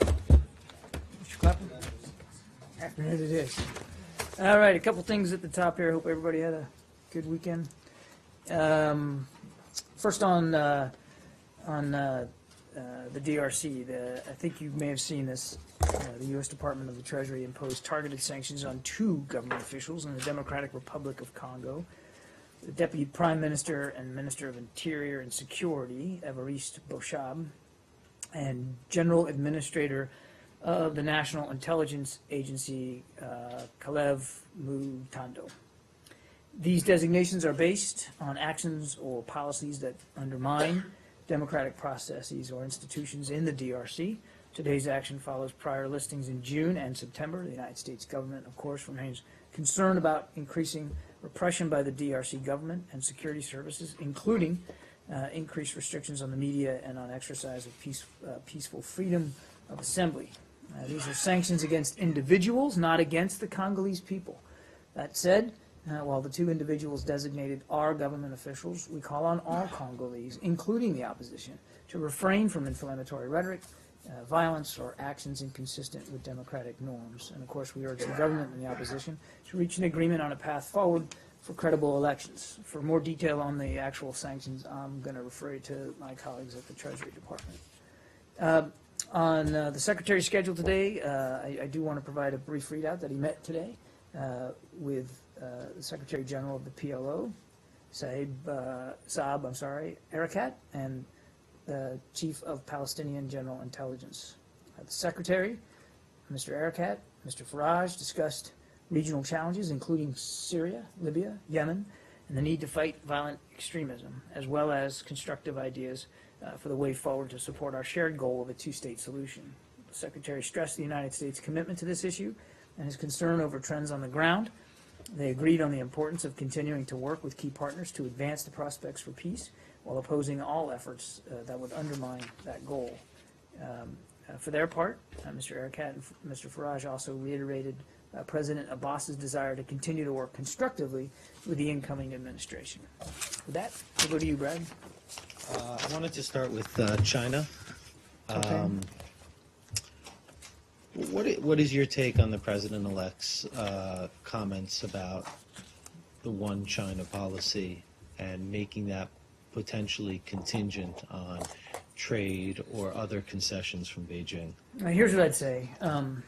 Mr. Clapper? Afternoon it is. All right, a couple things at the top here. Hope everybody had a good weekend. First on the DRC, I think you may have seen this. The U.S. Department of the Treasury imposed targeted sanctions on 2 government officials in the Democratic Republic of Congo. The Deputy Prime Minister and Minister of Interior and Security, Évariste Boshab, and General Administrator of the National Intelligence Agency, Kalev Mutando. These designations are based on actions or policies that undermine democratic processes or institutions in the DRC. Today's action follows prior listings in June and September. The United States government, of course, remains concerned about increasing repression by the DRC government and security services, including increased restrictions on the media and on exercise of peaceful freedom of assembly. These are sanctions against individuals, not against the Congolese people. That said, while the 2 individuals designated are government officials, we call on all Congolese, including the opposition, to refrain from inflammatory rhetoric, violence, or actions inconsistent with democratic norms. And of course, we urge the government and the opposition to reach an agreement on a path forward for credible elections. For more detail on the actual sanctions, I'm going to refer you to my colleagues at the Treasury Department. On the Secretary's schedule today, I do want to provide a brief readout that he met today with the Secretary General of the PLO, Saab Erekat, and the Chief of Palestinian General Intelligence. The Secretary, Mr. Erekat, Mr. Farage, discussed regional challenges, including Syria, Libya, Yemen, and the need to fight violent extremism, as well as constructive ideas for the way forward to support our shared goal of a 2-state solution. The Secretary stressed the United States' commitment to this issue and his concern over trends on the ground. They agreed on the importance of continuing to work with key partners to advance the prospects for peace while opposing all efforts that would undermine that goal. For their part, Mr. Erekat and Mr. Farage also reiterated President Abbas's desire to continue to work constructively with the incoming administration. With that, we'll go to you, Brad. I wanted to start with China. Okay. What is your take on the President-elect's comments about the one China policy and making that potentially contingent on trade or other concessions from Beijing? Here's what I'd say, and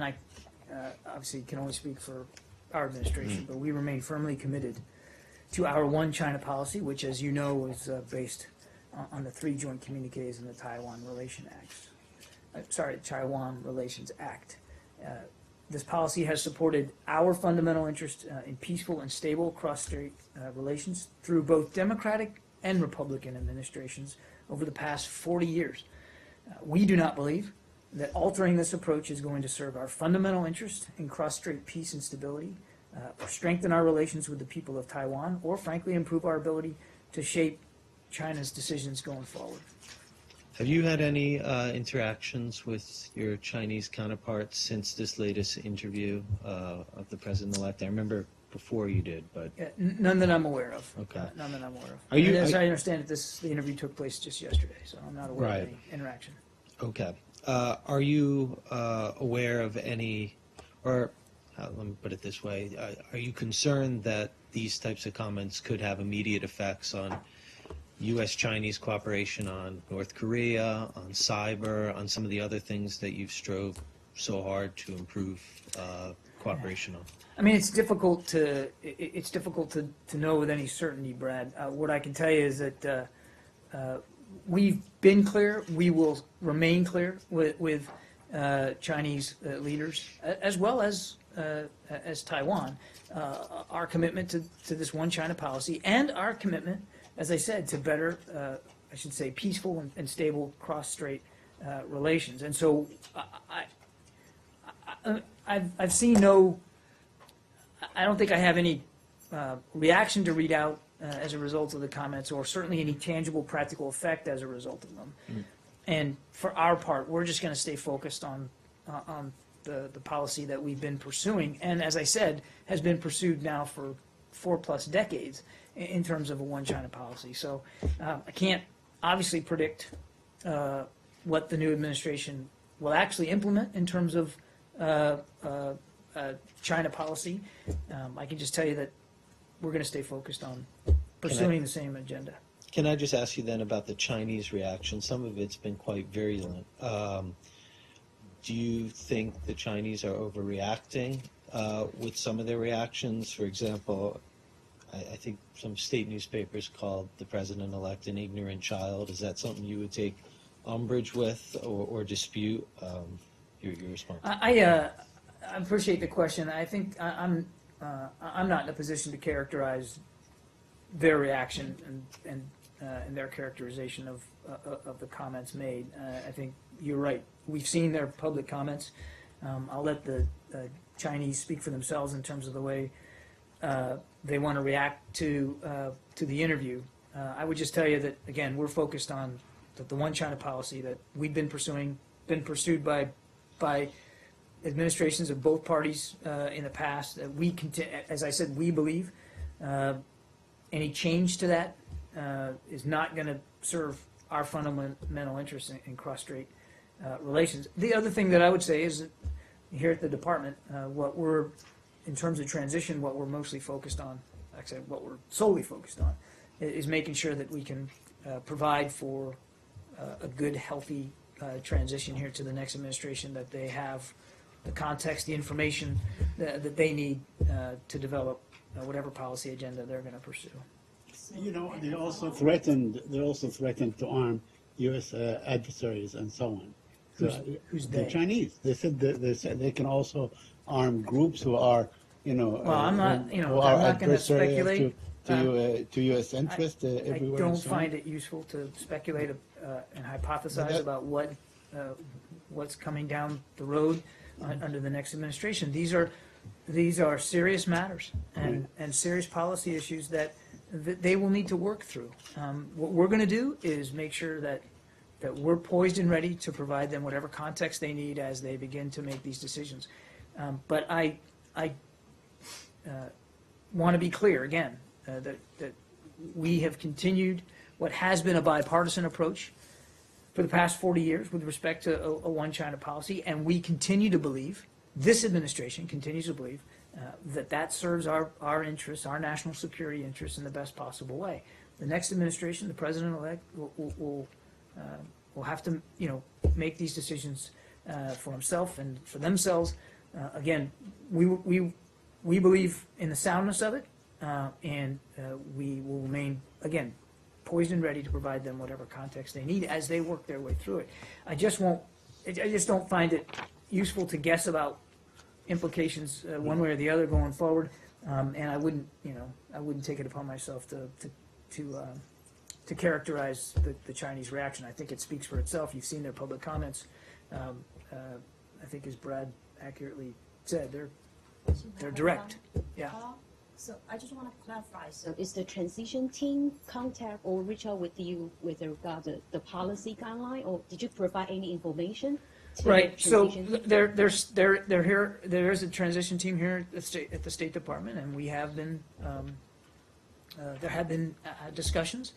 I obviously can only speak for our administration, but we remain firmly committed to our one China policy, which, as you know, is based on the 3 joint communiques in the Taiwan Relations Act. This policy has supported our fundamental interest in peaceful and stable cross-strait relations through both Democratic and Republican administrations over the past 40 years. We do not believe that altering this approach is going to serve our fundamental interest in cross-strait peace and stability, or strengthen our relations with the people of Taiwan, or frankly improve our ability to shape China's decisions going forward. Have you had any interactions with your Chinese counterparts since this latest interview of the President-elect? I remember before you did, but... None that I'm aware of. Okay. None that I'm aware of. As I understand it, the interview took place just yesterday, so I'm not aware of any interaction. Okay. Are you aware of any, or let me put it this way, are you concerned that these types of comments could have immediate effects on U.S.-Chinese cooperation on North Korea, on cyber, on some of the other things that you've strove so hard to improve cooperation on? I mean, it's difficult to know with any certainty, Brad. What I can tell you is that we've been clear. We will remain clear with Chinese leaders, as well as Taiwan, our commitment to this one China policy, and our commitment, as I said, to better, I should say, peaceful and stable cross-strait relations. And so I've seen no, I don't think I have any reaction to read out as a result of the comments, or certainly any tangible practical effect as a result of them. And for our part, we're just going to stay focused on the policy that we've been pursuing, and as I said, has been pursued now for 4+ decades in terms of a one China policy. So I can't obviously predict what the new administration will actually implement in terms of China policy. I can just tell you that we're going to stay focused on pursuing the same agenda. Can I just ask you then about the Chinese reaction? Some of it's been quite virulent. Do you think the Chinese are overreacting with some of their reactions? For example, I think some state newspapers called the president-elect an ignorant child. Is that something you would take umbrage with or dispute? Your response. I appreciate the question. I think I'm not in a position to characterize their reaction and their characterization of the comments made. I think you're right. We've seen their public comments. I'll let the Chinese speak for themselves in terms of the way they want to react to the interview. I would just tell you that, again, we're focused on the one China policy that we've been pursuing, been pursued by administrations of both parties in the past. As I said, we believe any change to that is not going to serve our fundamental interests in cross-strait relations. The other thing that I would say is that here at the department, in terms of transition, what we're mostly focused on, actually what we're solely focused on, is making sure that we can provide for a good, healthy transition here to the next administration, that they have the context, the information that they need to develop whatever policy agenda they're going to pursue. You know, they also threatened to arm U.S. adversaries and so on. Who's the they? Chinese? They said they can also arm groups who are, Well, I'm not, who I'm are not going to adversaries speculate. to U.S. interests I everywhere. don't and so on. find it useful to speculate and hypothesize about what's coming down the road under the next administration. These are serious matters and serious policy issues that they will need to work through. What we're going to do is make sure that we're poised and ready to provide them whatever context they need as they begin to make these decisions. But I want to be clear again that we have continued what has been a bipartisan approach for the past 40 years with respect to a one China policy, and we continue to believe, this administration continues to believe, that serves our interests, our national security interests in the best possible way. The next administration, the president-elect, will have to, make these decisions for himself and for themselves. Again, we believe in the soundness of it, and we will remain, again, poised and ready to provide them whatever context they need as they work their way through it. I just don't find it useful to guess about implications one way or the other going forward, and I wouldn't take it upon myself to characterize the Chinese reaction. I think it speaks for itself. You've seen their public comments. I think, as Brad accurately said, they're direct. Yeah. So I just want to clarify. So is the transition team contact or reach out with you with regard to the policy guideline, or did you provide any information? Right. So they're here. There is a transition team here at the State Department, and we have been. There have been discussions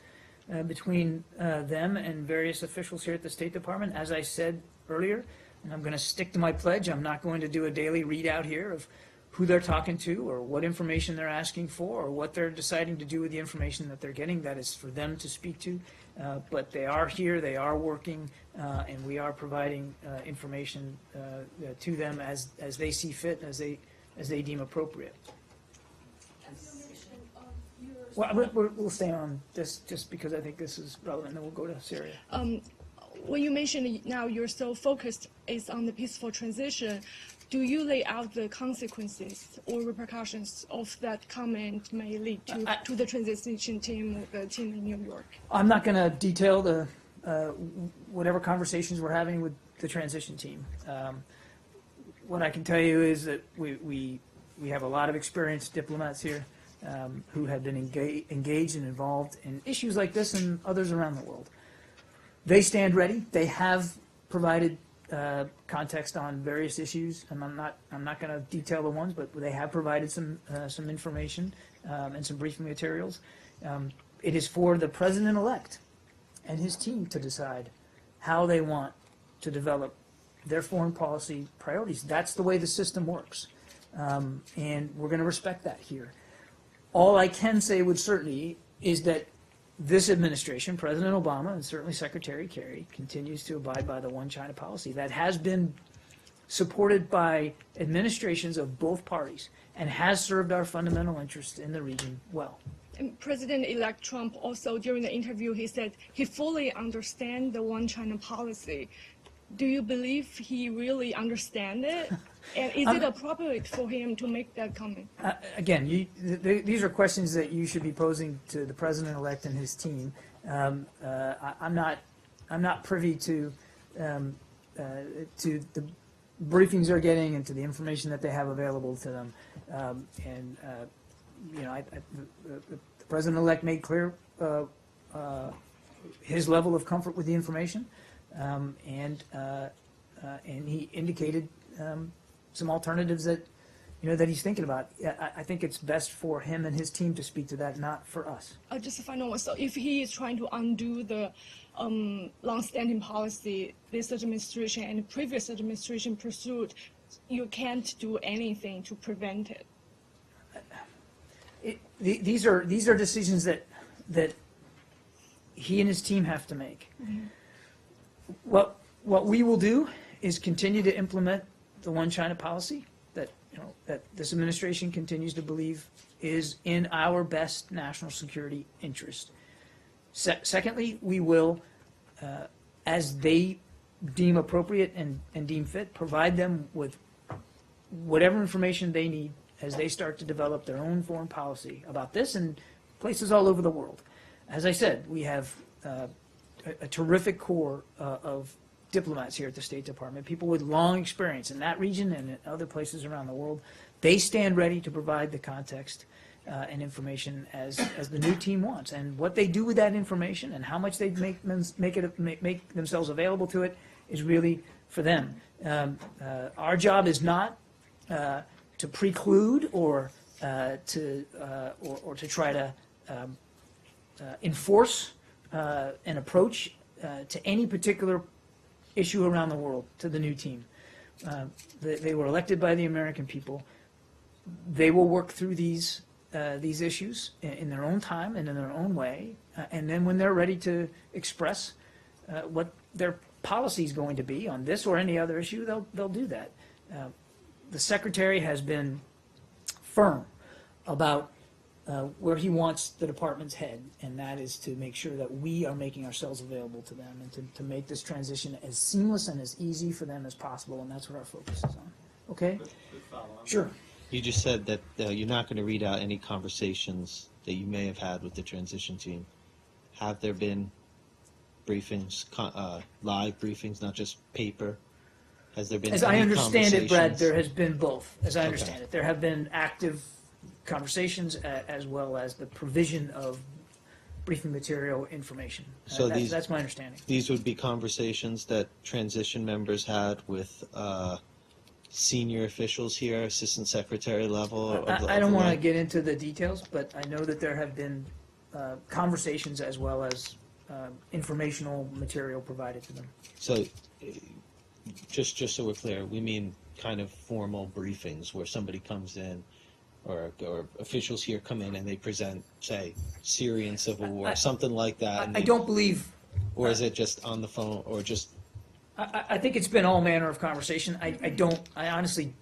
between them and various officials here at the State Department. As I said earlier, and I'm going to stick to my pledge. I'm not going to do a daily readout here of who they're talking to or what information they're asking for or what they're deciding to do with the information that they're getting. That is for them to speak to. But they are here, they are working, and we are providing information to them as they see fit, as they deem appropriate. Well, we'll stay on this just because I think this is relevant, and then we'll go to Syria. When you mentioned now you're so focused is on the peaceful transition, do you lay out the consequences or repercussions of that comment may lead to the transition team or the team in New York? I'm not going to detail the whatever conversations we're having with the transition team. What I can tell you is that we have a lot of experienced diplomats here who have been engaged and involved in issues like this and others around the world. They stand ready. They have provided context on various issues, and I'm not going to detail the ones, but they have provided some information and some briefing materials. It is for the president-elect and his team to decide how they want to develop their foreign policy priorities. That's the way the system works. And we're going to respect that here. All I can say with certainty is that this administration, President Obama, and certainly Secretary Kerry, continues to abide by the one China policy that has been supported by administrations of both parties and has served our fundamental interests in the region well. And President-elect Trump also, during the interview, he said he fully understands the one China policy. Do you believe he really understands it? And is it appropriate for him to make that comment? Again, these are questions that you should be posing to the president-elect and his team. I'm not privy to the briefings they're getting and to the information that they have available to them. The president-elect made clear his level of comfort with the information, and he indicated some alternatives that that he's thinking about. I think it's best for him and his team to speak to that, not for us. Just a final one. So if he is trying to undo the long-standing policy this administration and the previous administration pursued, you can't do anything to prevent it. These are decisions that he and his team have to make. Mm-hmm. What we will do is continue to implement the one China policy that this administration continues to believe is in our best national security interest. Secondly, we will, as they deem appropriate and deem fit, provide them with whatever information they need as they start to develop their own foreign policy about this and places all over the world. As I said, we have a terrific core of diplomats here at the State Department, people with long experience in that region and in other places around the world. They stand ready to provide the context and information as the new team wants. And what they do with that information and how much they make themselves available to it is really for them. Our job is not to preclude or to try to enforce an approach to any particular issue around the world to the new team. They were elected by the American people. They will work through these issues in their own time and in their own way, and then when they're ready to express what their policy is going to be on this or any other issue, they'll do that. The Secretary has been firm about where he wants the department's head, and that is to make sure that we are making ourselves available to them and to make this transition as seamless and as easy for them as possible, and that's what our focus is on. Okay? Good follow-on. Sure. You just said that you're not going to read out any conversations that you may have had with the transition team. Have there been briefings, live briefings, not just paper? Has there been As any I understand it, Brad, conversations? there has been both. As I Okay. understand it, there have been active conversations as well as the provision of briefing material information. So That's my understanding. These would be conversations that transition members had with senior officials here, assistant secretary level? I don't want to get into the details, but I know that there have been conversations as well as informational material provided to them. So, just so we're clear, we mean kind of formal briefings where somebody comes in, or officials here come in and they present, say, Syrian civil war, something like that. I don't believe. Or is it just on the phone, or just? I think it's been all manner of conversation. I honestly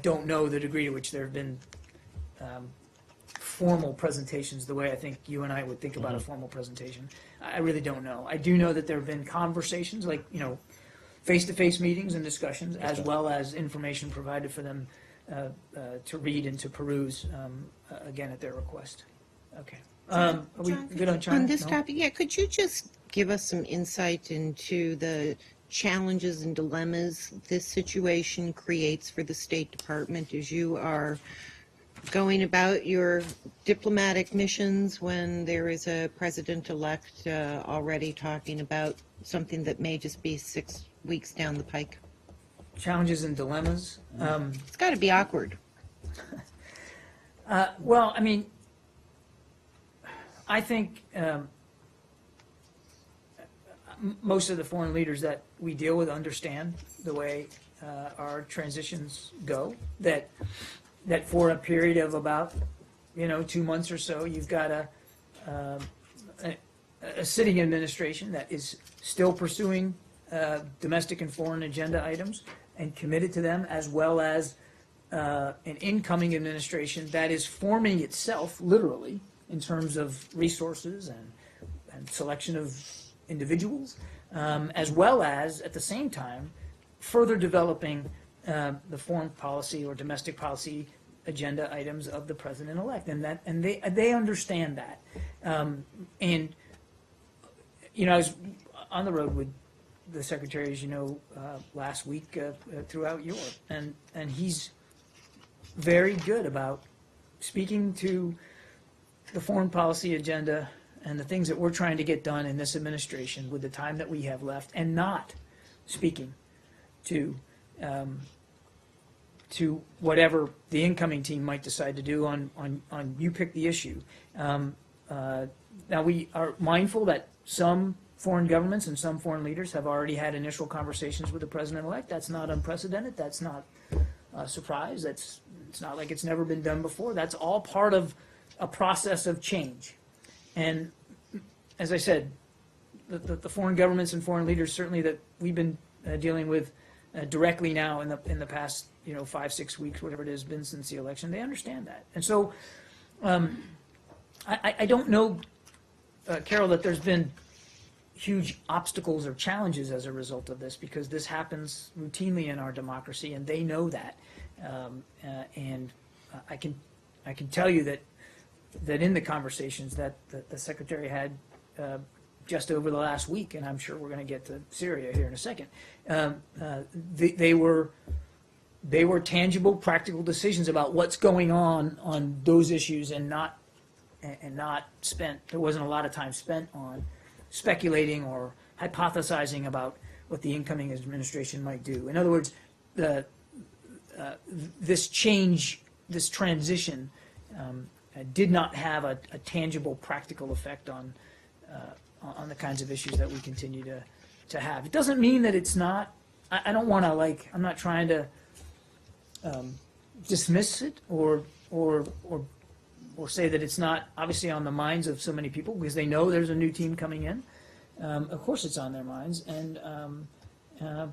don't know the degree to which there have been formal presentations the way I think you and I would think about a formal presentation. I really don't know. I do know that there have been conversations, like, face-to-face meetings and discussions, as well as information provided for them to read and to peruse, again, at their request. Okay. Are we good on China? On this No? topic, yeah, could you just give us some insight into the challenges and dilemmas this situation creates for the State Department as you are going about your diplomatic missions when there is a president-elect already talking about something that may just be 6 weeks down the pike? Challenges and dilemmas. It's got to be awkward. Well, I mean, I think most of the foreign leaders that we deal with understand the way our transitions go, that for a period of about 2 months or so, you've got a sitting administration that is still pursuing domestic and foreign agenda items and committed to them, as well as an incoming administration that is forming itself literally in terms of resources and selection of individuals, as well as at the same time further developing the foreign policy or domestic policy agenda items of the president-elect, and they understand that. And I was on the road with the secretary, as you know, last week throughout Europe, and he's very good about speaking to the foreign policy agenda and the things that we're trying to get done in this administration with the time that we have left, and not speaking to whatever the incoming team might decide to do on you pick the issue. Now, we are mindful that some foreign governments and some foreign leaders have already had initial conversations with the president-elect. That's not unprecedented. That's not a surprise. It's not like it's never been done before. That's all part of a process of change. And as I said, the foreign governments and foreign leaders certainly that we've been dealing with directly now in the past 5-6 weeks, whatever it has been since the election, they understand that. And so I don't know, Carol, that there's been huge obstacles or challenges as a result of this, because this happens routinely in our democracy, and they know that. And I can tell you that in the conversations that the secretary had just over the last week, and I'm sure we're going to get to Syria here in a second, they were tangible, practical decisions about what's going on those issues, and not spent. There wasn't a lot of time spent on speculating or hypothesizing about what the incoming administration might do. In other words, this change, this transition, did not have a tangible, practical effect on the kinds of issues that we continue to have. It doesn't mean that it's not. I don't want to I'm not trying to dismiss it or say that it's not obviously on the minds of so many people, because they know there's a new team coming in. Of course, it's on their minds, and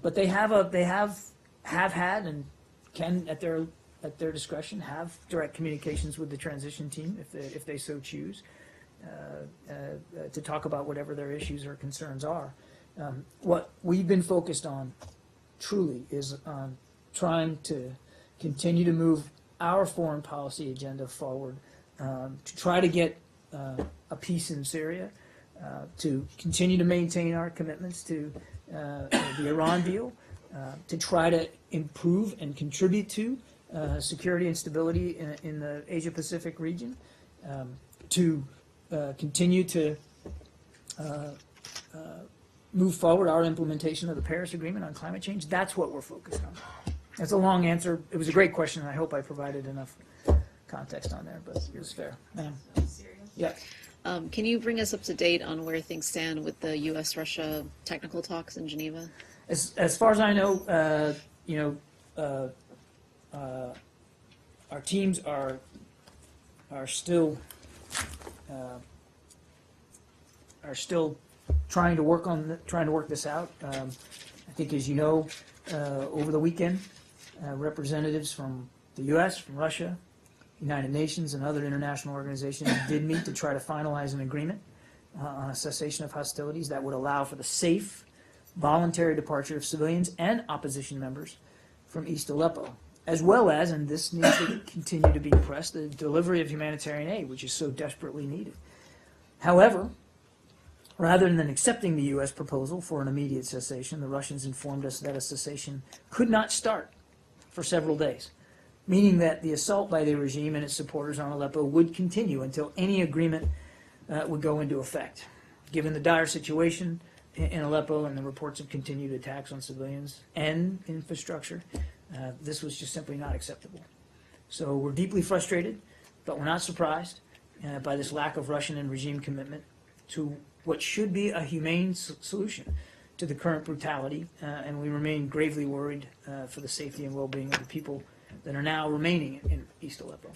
but they have had and can at their discretion have direct communications with the transition team if they so choose to talk about whatever their issues or concerns are. What we've been focused on truly is on trying to continue to move our foreign policy agenda forward, to try to get a peace in Syria, to continue to maintain our commitments to the Iran deal, to try to improve and contribute to security and stability in the Asia-Pacific region, to continue to move forward our implementation of the Paris Agreement on climate change. That's what we're focused on. That's a long answer. It was a great question, and I hope I provided enough context on there, but it was fair. Yeah. Can you bring us up to date on where things stand with the U.S.-Russia technical talks in Geneva? As far as I know, our teams are still trying to work this out. I think, as you know, over the weekend, representatives from the U.S., from Russia, United Nations, and other international organizations did meet to try to finalize an agreement on a cessation of hostilities that would allow for the safe, voluntary departure of civilians and opposition members from East Aleppo, as well as, and this needs to continue to be pressed, the delivery of humanitarian aid, which is so desperately needed. However, rather than accepting the U.S. proposal for an immediate cessation, the Russians informed us that a cessation could not start for several days, meaning that the assault by the regime and its supporters on Aleppo would continue until any agreement would go into effect. Given the dire situation in Aleppo and the reports of continued attacks on civilians and infrastructure, this was just simply not acceptable. So we're deeply frustrated, but we're not surprised by this lack of Russian and regime commitment to what should be a humane solution to the current brutality, and we remain gravely worried for the safety and well-being of the people that are now remaining in East Aleppo.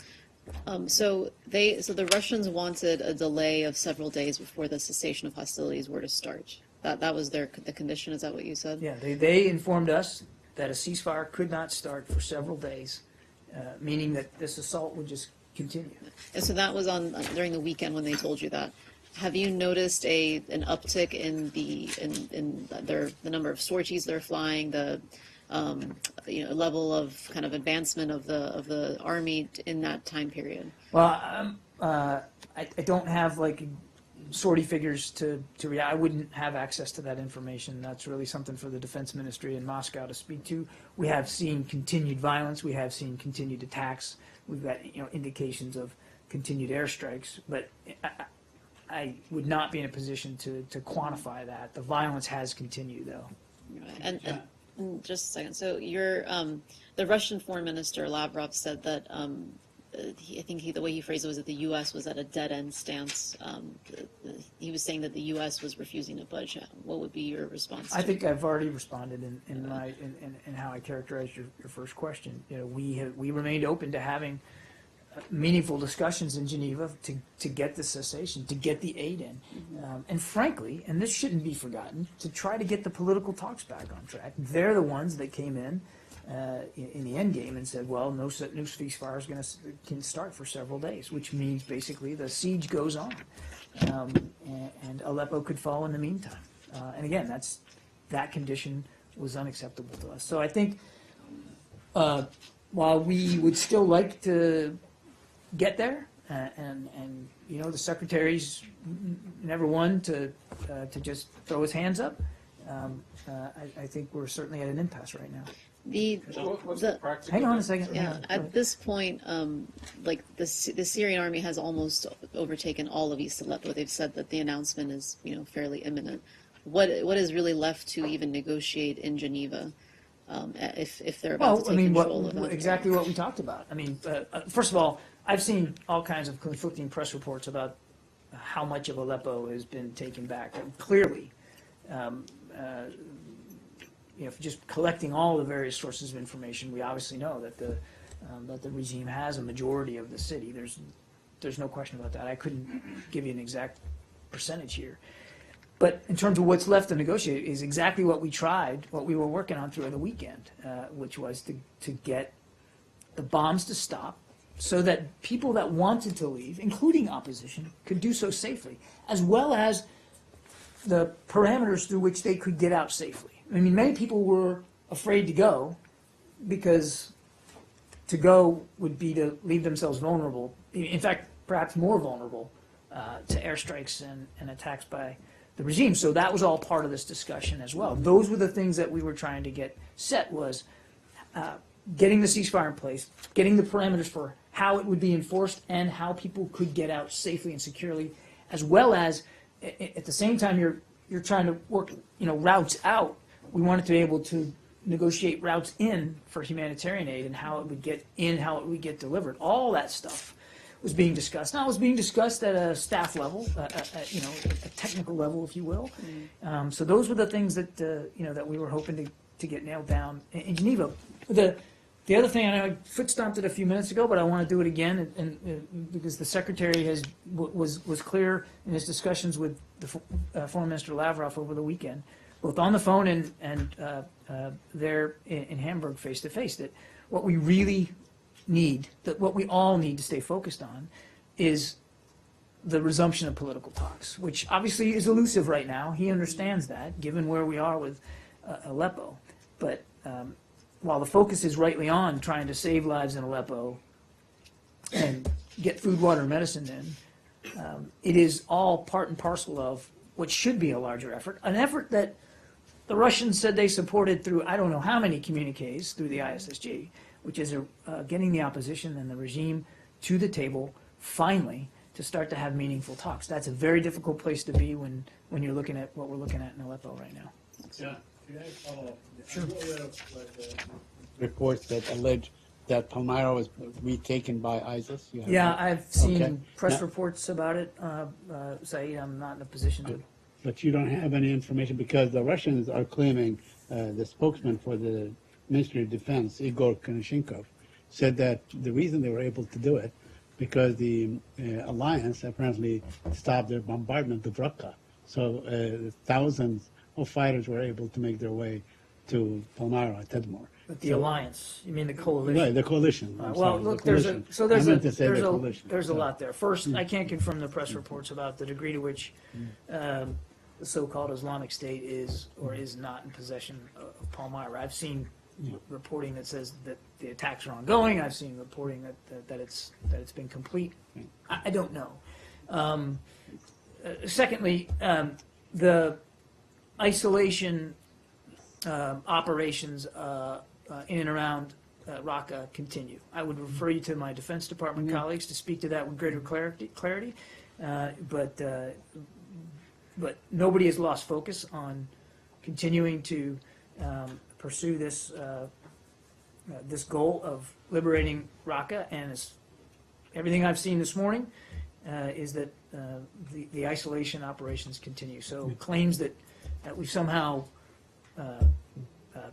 So the Russians wanted a delay of several days before the cessation of hostilities were to start. That was the condition. Is that what you said? Yeah, they informed us that a ceasefire could not start for several days, meaning that this assault would just continue. And so that was on during the weekend when they told you that. Have you noticed an uptick in the number of sorties they're flying, the level of kind of advancement of the army in that time period? Well, I don't have like sortie figures to react. I wouldn't have access to that information. That's really something for the defense ministry in Moscow to speak to. We have seen continued violence. We have seen continued attacks. We've got indications of continued airstrikes, but I would not be in a position to quantify that. The violence has continued, though. And just a second. So the Russian Foreign Minister Lavrov said that the way he phrased it was that the U.S. was at a dead-end stance. He was saying that the U.S. was refusing to budge. What would be your response? I think I've already responded in how I characterized your first question. We remained open to having meaningful discussions in Geneva to get the cessation, to get the aid in, and frankly, and this shouldn't be forgotten, to try to get the political talks back on track. They're the ones that came in the end game and said, well, no ceasefire can start for several days, which means basically the siege goes on, and Aleppo could fall in the meantime. And again, that condition was unacceptable to us. So I think while we would still like to get there, and the secretary's never one to just throw his hands up. I think we're certainly at an impasse right now. Hang on a second. Yeah, at this point, the Syrian army has almost overtaken all of East Aleppo. They've said that the announcement is fairly imminent. What is really left to even negotiate in Geneva? If they're about to take control of it. Exactly what we talked about. I mean, first of all, I've seen all kinds of conflicting press reports about how much of Aleppo has been taken back. And clearly, just collecting all the various sources of information, we obviously know that the regime has a majority of the city. There's no question about that. I couldn't give you an exact percentage here. But in terms of what's left to negotiate is exactly what we were working on through the weekend, which was to get the bombs to stop so that people that wanted to leave, including opposition, could do so safely, as well as the parameters through which they could get out safely. I mean, many people were afraid to go because to go would be to leave themselves vulnerable, in fact, perhaps more vulnerable to airstrikes and attacks by the regime. So that was all part of this discussion as well. Those were the things that we were trying to get set, was getting the ceasefire in place, getting the parameters for how it would be enforced and how people could get out safely and securely, as well as at the same time you're trying to work routes out. We wanted to be able to negotiate routes in for humanitarian aid and how it would get in, how it would get delivered. All that stuff was being discussed. Now it was being discussed at a staff level, a technical level, if you will. So those were the things that that we were hoping to get nailed down in Geneva. The other thing, I know I foot stomped it a few minutes ago, but I want to do it again, and because the secretary was clear in his discussions with the Foreign Minister Lavrov over the weekend, both on the phone and there in Hamburg face to face, that what we really need, that what we all need to stay focused on, is the resumption of political talks, which obviously is elusive right now. He understands that, given where we are with Aleppo, but. While the focus is rightly on trying to save lives in Aleppo and get food, water, and medicine in, it is all part and parcel of what should be a larger effort, an effort that the Russians said they supported through I don't know how many communiques through the ISSG, which is getting the opposition and the regime to the table finally to start to have meaningful talks. That's a very difficult place to be when you're looking at what we're looking at in Aleppo right now. Yeah. Can I follow up? Sure. I'm aware of reports that allege that Palmyra was retaken by ISIS. Yeah, I've seen Okay. press Now- reports about it, Saeed. I'm not in a position but you don't have any information because the Russians are claiming, the spokesman for the Ministry of Defense, Igor Konashenkov, said that the reason they were able to do it because the alliance apparently stopped their bombardment of Raqqa. So thousands of fighters were able to make their way to Palmyra, Tadmor. But the alliance, you mean the coalition? Right, the coalition. I'm Well, sorry, the look, there's a, coalition. so there's I a, meant to say there's the a, coalition. there's a So- lot there. First, I can't confirm the press reports about the degree to which the so-called Islamic State is or is not in possession of Palmyra. I've seen reporting that says that the attacks are ongoing. I've seen reporting that it's been complete. I don't know. Secondly, the isolation operations in and around Raqqa continue. I would refer you to my Defense Department colleagues to speak to that with greater clarity. But nobody has lost focus on continuing to pursue this this goal of liberating Raqqa, and everything I've seen this morning is that the isolation operations continue. So claims that we've somehow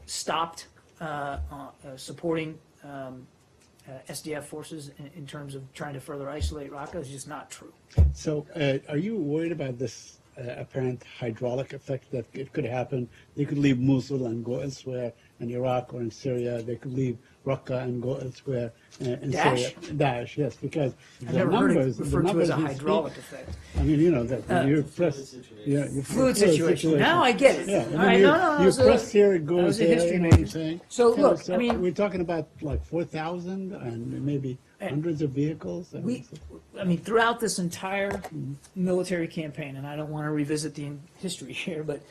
stopped supporting SDF forces in terms of trying to further isolate Raqqa is just not true. So, are you worried about this apparent hydraulic effect that it could happen? They could leave Mosul and go elsewhere in Iraq or in Syria. They could leave Raqqa and go elsewhere in Daesh? Syria. Daesh, yes, because I've the never heard it numbers, the referred to as numbers a you hydraulic speak, effect. I mean, you know that your press, yeah, your Fluid situation. Now I get it. Yeah, All right, no, you so press here, it that goes was a there. history You know what I'm major. saying? So, look, I mean- we're talking about like 4,000 and maybe hundreds of vehicles. I mean, throughout this entire military campaign, and I don't want to revisit the history here, but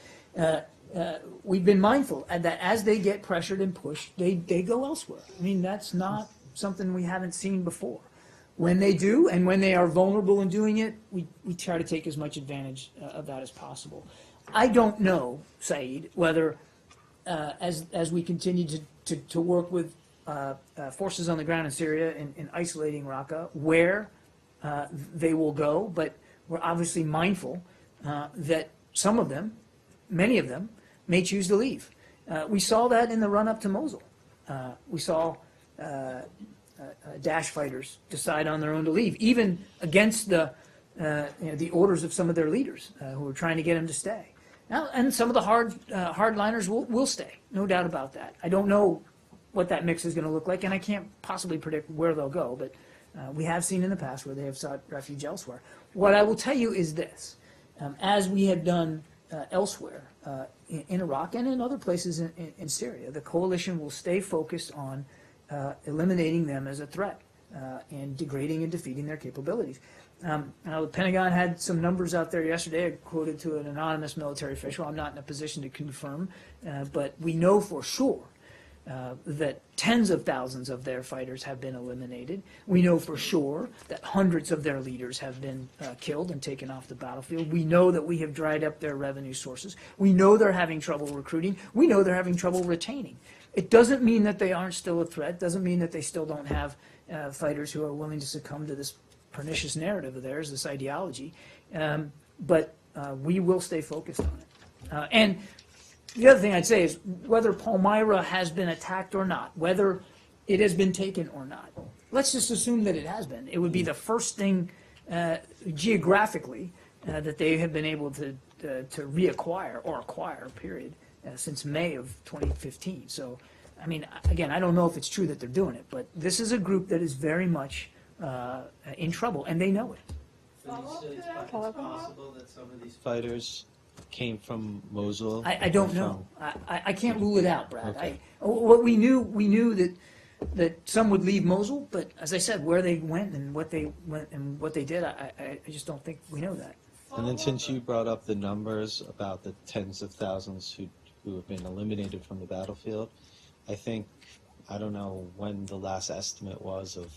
we've been mindful that as they get pressured and pushed, they go elsewhere. I mean, that's not something we haven't seen before. When they do, and when they are vulnerable in doing it, we try to take as much advantage of that as possible. I don't know, Saeed, whether as we continue to work with forces on the ground in Syria in isolating Raqqa, where they will go, but we're obviously mindful that some of them, many of them, may choose to leave. We saw that in the run-up to Mosul. We saw Daesh fighters decide on their own to leave, even against the orders of some of their leaders who were trying to get them to stay. Now, and some of the hardliners will stay, no doubt about that. I don't know what that mix is going to look like, and I can't possibly predict where they'll go, but we have seen in the past where they have sought refuge elsewhere. What I will tell you is this. As we have done elsewhere in Iraq and in other places in Syria, the coalition will stay focused on eliminating them as a threat and degrading and defeating their capabilities. Now, the Pentagon had some numbers out there yesterday. I quoted to an anonymous military official. I'm not in a position to confirm, but we know for sure that tens of thousands of their fighters have been eliminated. We know for sure that hundreds of their leaders have been killed and taken off the battlefield. We know that we have dried up their revenue sources. We know they're having trouble recruiting. We know they're having trouble retaining. It doesn't mean that they aren't still a threat. Doesn't mean that they still don't have fighters who are willing to succumb to this pernicious narrative of theirs, this ideology. But we will stay focused on it. And the other thing I'd say is whether Palmyra has been attacked or not, whether it has been taken or not, let's just assume that it has been. It would be the first thing geographically that they have been able to reacquire or acquire, period, since May of 2015. So, I mean, again, I don't know if it's true that they're doing it, but this is a group that is very much in trouble, and they know it. It's possible that some of these fighters came from Mosul. I don't know. I can't rule it out, Brad. Okay. What we knew that some would leave Mosul, but as I said, where they went and what they did, I just don't think we know that. And then since you brought up the numbers about the tens of thousands who have been eliminated from the battlefield, I don't know when the last estimate was of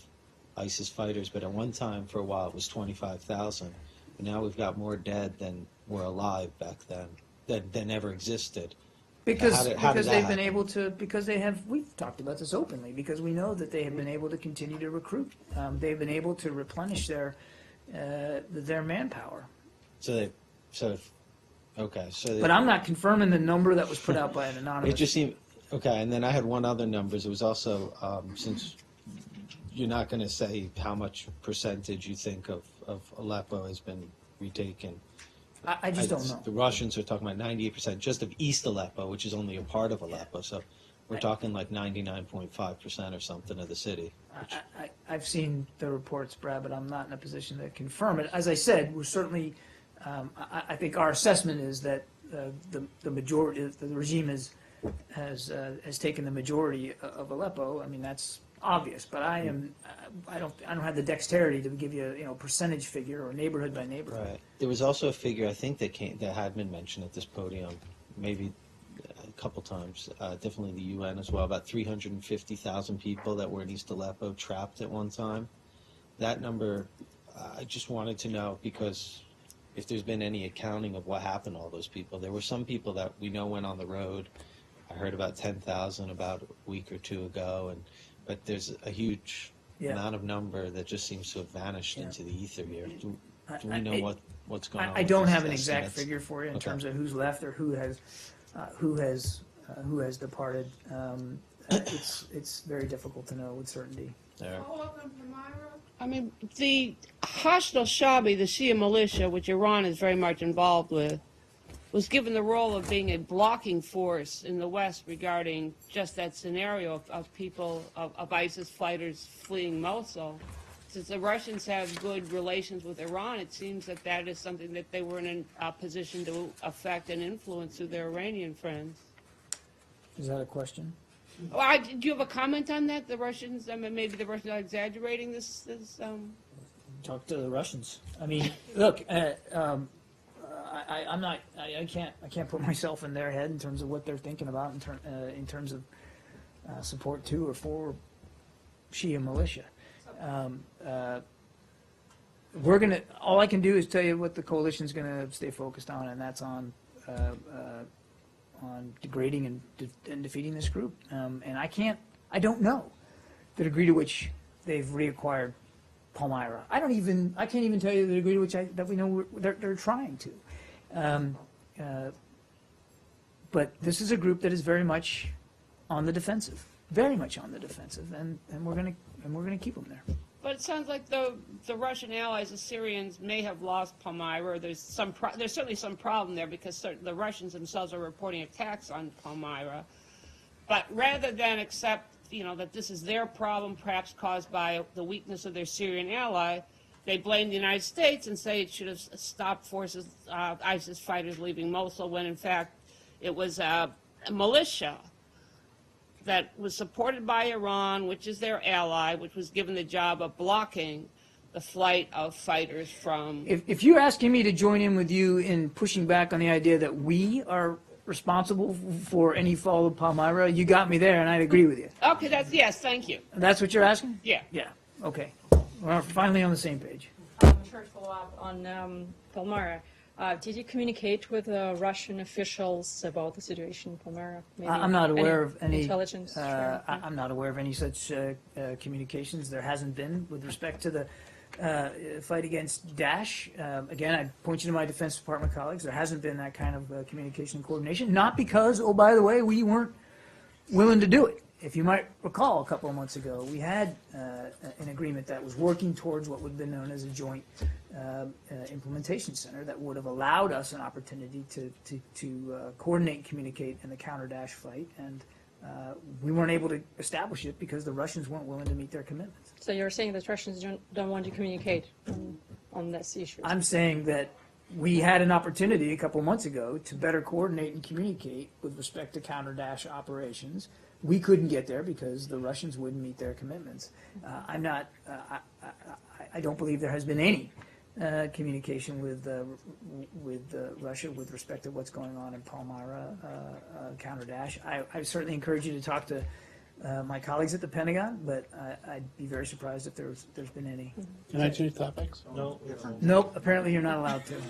ISIS fighters, but at one time for a while it was 25,000. And now we've got more dead than were alive back then, than ever existed. Because How did because that they've been happen? able to, because they have, we've talked about this openly, because we know that they have been able to continue to recruit. They've been able to replenish their manpower. So they sort of Okay, so But I'm not confirming the number that was put out by an it anonymous. just seemed, okay, and then I had one other numbers. It was also, since you're not going to say how much percentage you think of Aleppo has been retaken. I just don't know. The Russians are talking about 98% just of East Aleppo, which is only a part of Aleppo. So we're talking like 99.5% or something of the city. I've seen the reports, Brad, but I'm not in a position to confirm it. As I said, we're certainly, I think our assessment is that the majority, the regime has taken the majority of Aleppo. I mean, that's obvious, but I don't have the dexterity to give you a percentage figure or neighborhood by neighborhood. Right. There was also a figure I think that had been mentioned at this podium, maybe a couple times, definitely the UN as well, about 350,000 people that were in East Aleppo trapped at one time. That number, I just wanted to know, because if there's been any accounting of what happened to all those people. There were some people that we know went on the road. I heard about 10,000 about a week or two ago, but there's a huge amount of number that just seems to have vanished into the ether here. Do we know what's going on? I with don't these have an exact estimates? figure for you in Okay. terms of who's left or who has departed. It's very difficult to know with certainty. There. I mean, the Hashd al-Shaabi, the Shia militia, which Iran is very much involved with, was given the role of being a blocking force in the West regarding just that scenario of people, of ISIS fighters fleeing Mosul. Since the Russians have good relations with Iran, it seems that that is something that they were in a position to affect and influence through their Iranian friends. Is that a question? Do you have a comment on that? The Russians, I mean, maybe the Russians are exaggerating this Talk to the Russians. I mean, look, I'm not. I can't put myself in their head in terms of what they're thinking about in terms of support to or for Shia militia. We're gonna. All I can do is tell you what the coalition's gonna stay focused on, and that's on degrading and defeating this group. And I don't know the degree to which they've reacquired Palmyra. I can't even tell you the degree to which that we know they're trying to. But this is a group that is very much on the defensive, and we're gonna keep them there. But it sounds like the Russian allies, the Syrians, may have lost Palmyra. There's certainly some problem there because the Russians themselves are reporting attacks on Palmyra. But rather than accept, that this is their problem, perhaps caused by the weakness of their Syrian ally, they blame the United States and say it should have stopped ISIS fighters leaving Mosul when, in fact, it was a militia that was supported by Iran, which is their ally, which was given the job of blocking the flight of fighters from... If you're asking me to join in with you in pushing back on the idea that we are responsible for any fall of Palmyra, you got me there, and I'd agree with you. Okay, yes, thank you. That's what you're asking? Yeah. Yeah, okay. We're finally on the same page. Short follow-up on Palmyra. Did you communicate with Russian officials about the situation in Palmyra? Maybe I'm not aware of any intelligence. I'm not aware of any such communications. There hasn't been with respect to the fight against Daesh. Again, I point you to my Defense Department colleagues. There hasn't been that kind of communication and coordination. Not because, oh, by the way, we weren't willing to do it. If you might recall, a couple of months ago, we had an agreement that was working towards what would have been known as a joint implementation center that would have allowed us an opportunity to coordinate and communicate in the counter-Daesh fight, and we weren't able to establish it because the Russians weren't willing to meet their commitments. So you're saying that Russians don't want to communicate on this issue? I'm saying that we had an opportunity a couple of months ago to better coordinate and communicate with respect to counter-Daesh operations. We couldn't get there because the Russians wouldn't meet their commitments. I don't believe there has been any communication with Russia with respect to what's going on in Palmyra, counter-Daesh. I certainly encourage you to talk to my colleagues at the Pentagon, but I'd be very surprised if there's been any. Can I change topics? No. Nope, apparently you're not allowed to.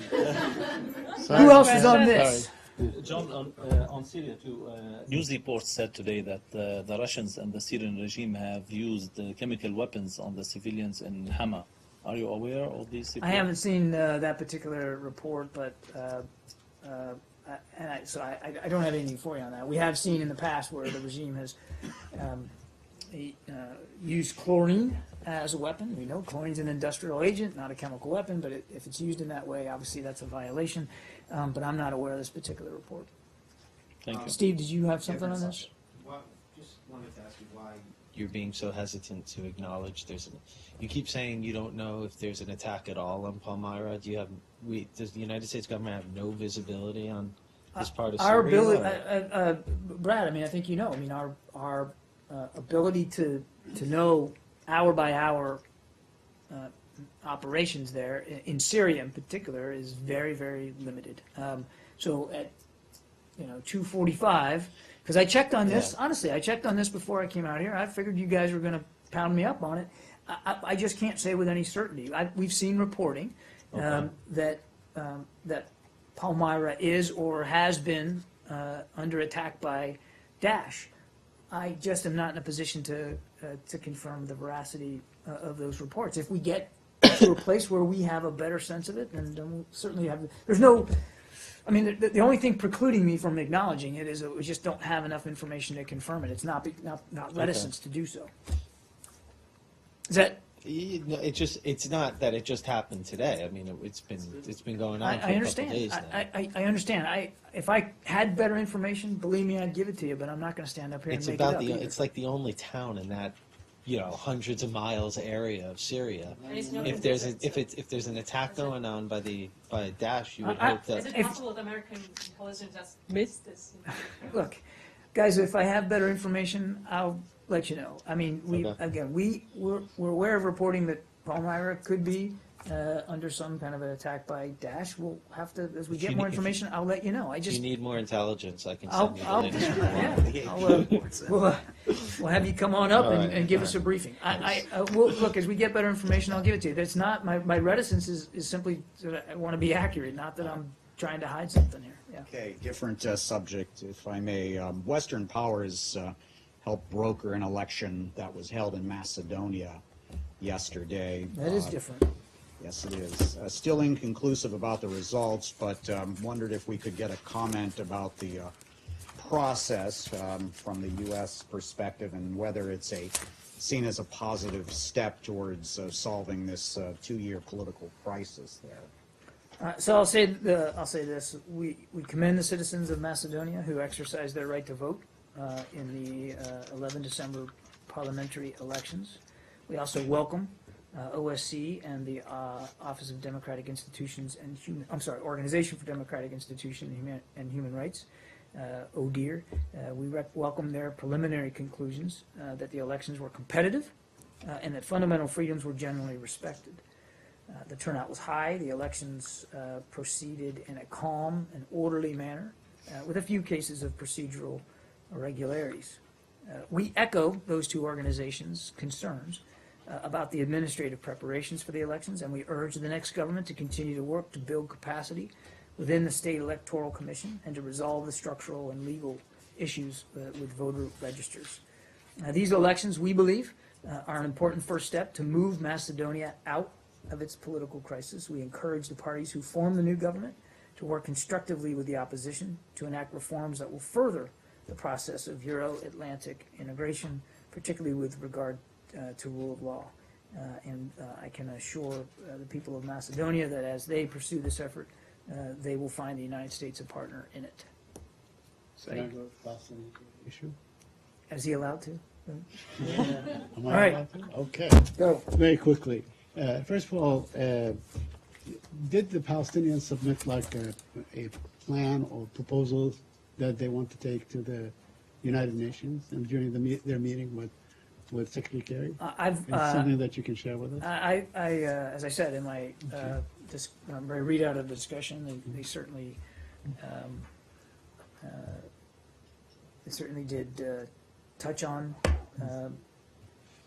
Sorry. Who else is on this? Sorry. John, on Syria too, news reports said today that the Russians and the Syrian regime have used chemical weapons on the civilians in Hama. Are you aware of these reports? I haven't seen that particular report, but So I don't have anything for you on that. We have seen in the past where the regime has used chlorine as a weapon. We know chlorine's an industrial agent, not a chemical weapon, but if it's used in that way, obviously that's a violation. But I'm not aware of this particular report. Thank you. Steve, did you have something on this? Well, just wanted to ask you why. You're being so hesitant to acknowledge you keep saying you don't know if there's an attack at all on Palmyra. Does the United States government have no visibility on this part of Our Syria? ability, Brad, I mean, I think you know, I mean, our ability to know hour by hour operations there in Syria in particular is very, very limited. So at 2:45, because I checked on this, honestly, I checked on this before I came out here. I figured you guys were going to pound me up on it. I just can't say with any certainty. We've seen reporting that Palmyra is or has been under attack by Daesh. I just am not in a position to confirm the veracity of those reports. If we get to a place where we have a better sense of it, then we'll certainly have. There's no. I mean, the only thing precluding me from acknowledging it is that we just don't have enough information to confirm it. It's not reticence to do so. Is that? It's not that it just happened today. I mean, it's been going on for I a understand. couple days now. I understand. If I had better information, believe me, I'd give it to you. But I'm not going to stand up here and make it up either. It's like the only town in that hundreds of miles area of Syria. If there's an attack going on by Daesh, you would hope that. Is it possible that American intelligence just missed this? Look, guys, if I have better information, I'll let you know. I mean, we're aware of reporting that Palmyra could be under some kind of an attack by Daesh. We'll have to, as we get more information, I'll let you know. If you need more intelligence, I can I'll, send you the I'll, latest. we'll have you come on up All right. and give us a briefing. We'll, look, as we get better information, I'll give it to you. That's not, my reticence is simply that I want to be accurate, not that I'm trying to hide something here. Yeah. Okay, different subject, if I may. Western powers helped broker an election that was held in Macedonia yesterday. That is different. Yes, it is. Still inconclusive about the results, but wondered if we could get a comment about the process from the U.S. perspective and whether it's seen as a positive step towards solving this 2-year political crisis there. So I'll say this: we commend the citizens of Macedonia who exercised their right to vote in the 11 December parliamentary elections. We also welcome OSCE and the Office of Democratic Institutions and Organization for Democratic Institutions and Human Rights, ODIHR. We welcome their preliminary conclusions that the elections were competitive and that fundamental freedoms were generally respected. The turnout was high. The elections proceeded in a calm and orderly manner, with a few cases of procedural irregularities. We echo those two organizations' concerns about the administrative preparations for the elections, and we urge the next government to continue to work to build capacity within the State Electoral Commission and to resolve the structural and legal issues with voter registers. These elections, we believe, are an important first step to move Macedonia out of its political crisis. We encourage the parties who form the new government to work constructively with the opposition to enact reforms that will further the process of Euro-Atlantic integration, particularly with regard to rule of law. And I can assure the people of Macedonia that as they pursue this effort, they will find the United States a partner in it. Can I go last on the issue? Is he allowed to? Am All I right. allowed to? Okay. Go. Very quickly. First of all, did the Palestinians submit like a plan or proposals that they want to take to the United Nations and during their meeting with Secretary Kerry? It's something that you can share with us? As I said in my readout of the discussion, they certainly did touch on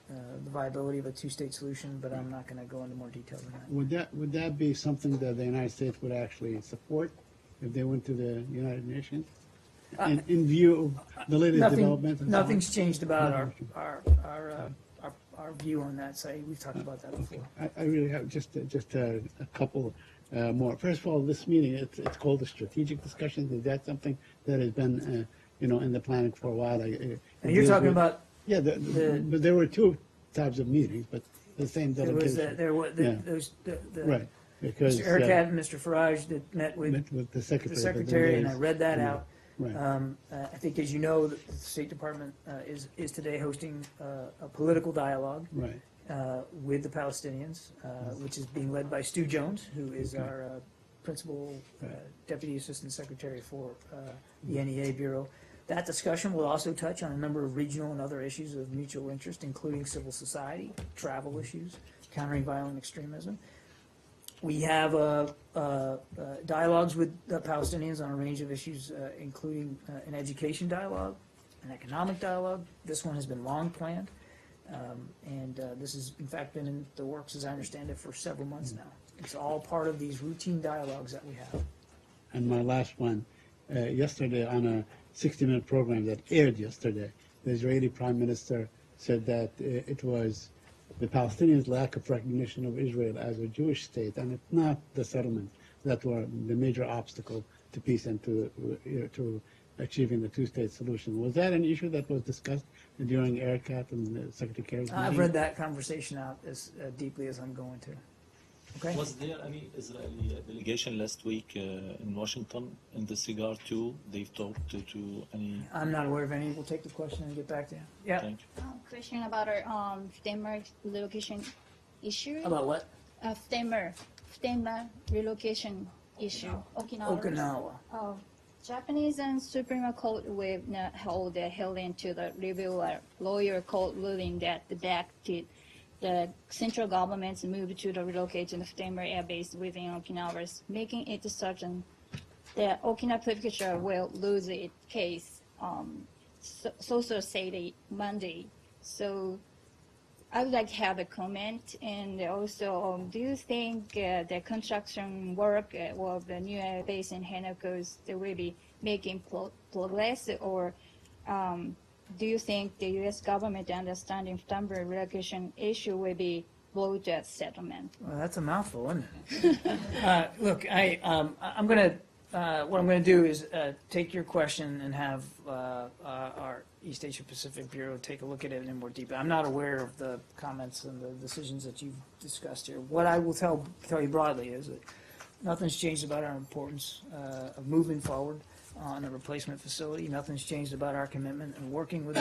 the viability of a two-state solution, but I'm not going to go into more detail than that. Would that be something that the United States would actually support if they went to the United Nations? In view of the latest developments? Nothing's changed about our view on that. We've talked about that before. I really have just a couple. more. First of all, this meeting, it's called a strategic discussion. Is that something that has been, in the planning for a while? And you're talking about Yeah, but there were two types of meetings, but the same there was delegation. Right, because. Mr. Erkat and Mr. Farage that met with the the secretary. secretary, and I read that Yeah, out. right. I think, as you know, the State Department is today hosting a political dialogue Right. with the Palestinians, which is being led by Stu Jones, who is our principal deputy assistant secretary for the NEA Bureau. That discussion will also touch on a number of regional and other issues of mutual interest, including civil society, travel issues, countering violent extremism. We have dialogues with the Palestinians on a range of issues, including an education dialogue, an economic dialogue. This one has been long planned, and this has in fact been in the works, as I understand it, for several months now. It's all part of these routine dialogues that we have. And my last one, yesterday on a 60-minute program that aired yesterday, the Israeli Prime Minister said that it was the Palestinians' lack of recognition of Israel as a Jewish state, and it's not the settlements that were the major obstacle to peace and to achieving the two-state solution. Was that an issue that was discussed during ERCAT and Secretary Kerry's meeting? I've read that conversation out as deeply as I'm going to. Okay. Was there any Israeli delegation last week in Washington in this regard too? They've talked to any. I'm not aware of any. We'll take the question and get back to you. Yeah. Thank you. Question about our FDEMR relocation issue. About what? FDEMR relocation issue. Okinawa. Japanese and Supreme Court will not hold a hearing to the review a lawyer court ruling that backed the central government's move to the relocation of FDEMR air base within Okinawa, making it certain that Okinawa Prefecture will lose its case. So say Monday. So I would like to have a comment, and also, do you think the construction work of the new air base in Henoko will be making progress, or do you think the U.S. government understanding FDEMR relocation issue will be voted as settlement? Well, that's a mouthful, isn't it? Look, I'm going to. What I'm going to do is take your question and have our East Asia Pacific Bureau take a look at it in more detail. I'm not aware of the comments and the decisions that you've discussed here. What I will tell you broadly is that nothing's changed about our importance of moving forward on a replacement facility. Nothing's changed about our commitment and working with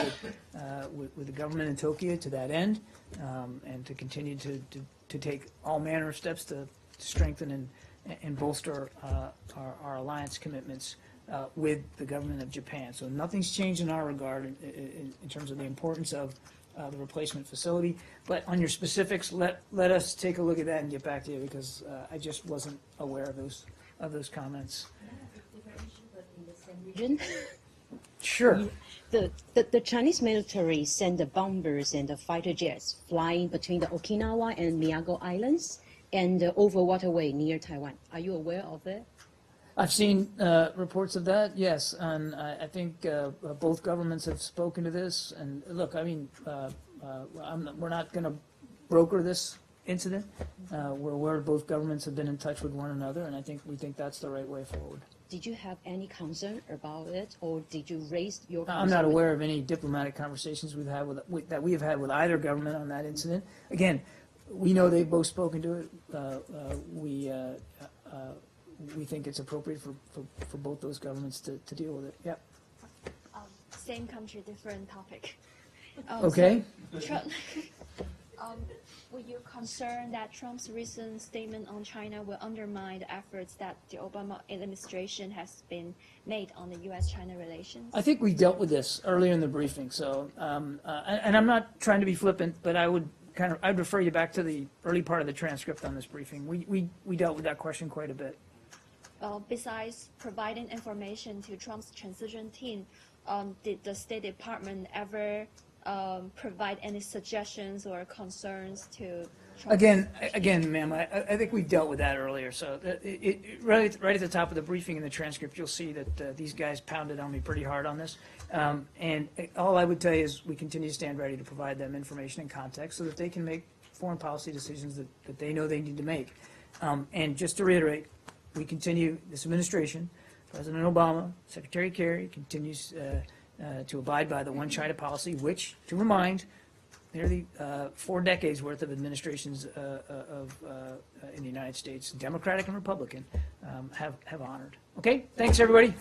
the government in Tokyo to that end, and to continue to take all manner of steps to strengthen and bolster our alliance commitments with the government of Japan. So nothing's changed in our regard in terms of the importance of the replacement facility. But on your specifics, let us take a look at that and get back to you, because I just wasn't aware of those comments. Region. Sure. The Chinese military sent the bombers and the fighter jets flying between the Okinawa and Miyako Islands and over waterway near Taiwan. Are you aware of it? I've seen reports of that, yes, and I think both governments have spoken to this. And look, I mean, we're not going to broker this incident. We're aware both governments have been in touch with one another, and we think that's the right way forward. Did you have any concern about it, or did you raise your concern? I'm not aware of any diplomatic conversations that we have had with either government on that incident. Again, we know they've both spoken to it. We think it's appropriate for both those governments to deal with it. Yep. Same country, different topic. Okay. Were you concerned that Trump's recent statement on China will undermine the efforts that the Obama administration has been made on the U.S.-China relations? I think we dealt with this earlier in the briefing. So, and I'm not trying to be flippant, but I'd refer you back to the early part of the transcript on this briefing. We dealt with that question quite a bit. Besides providing information to Trump's transition team, did the State Department ever provide any suggestions or concerns to Trump's Again, ma'am, I think we dealt with that earlier. So right at the top of the briefing in the transcript, you'll see that these guys pounded on me pretty hard on this. And all I would tell you is we continue to stand ready to provide them information and context so that they can make foreign policy decisions that they know they need to make. And just to reiterate, we continue, this administration, President Obama, Secretary Kerry continues to abide by the one China policy, which, to remind, nearly 4 decades worth of administrations in the United States, Democratic and Republican, have honored. Okay, thanks everybody.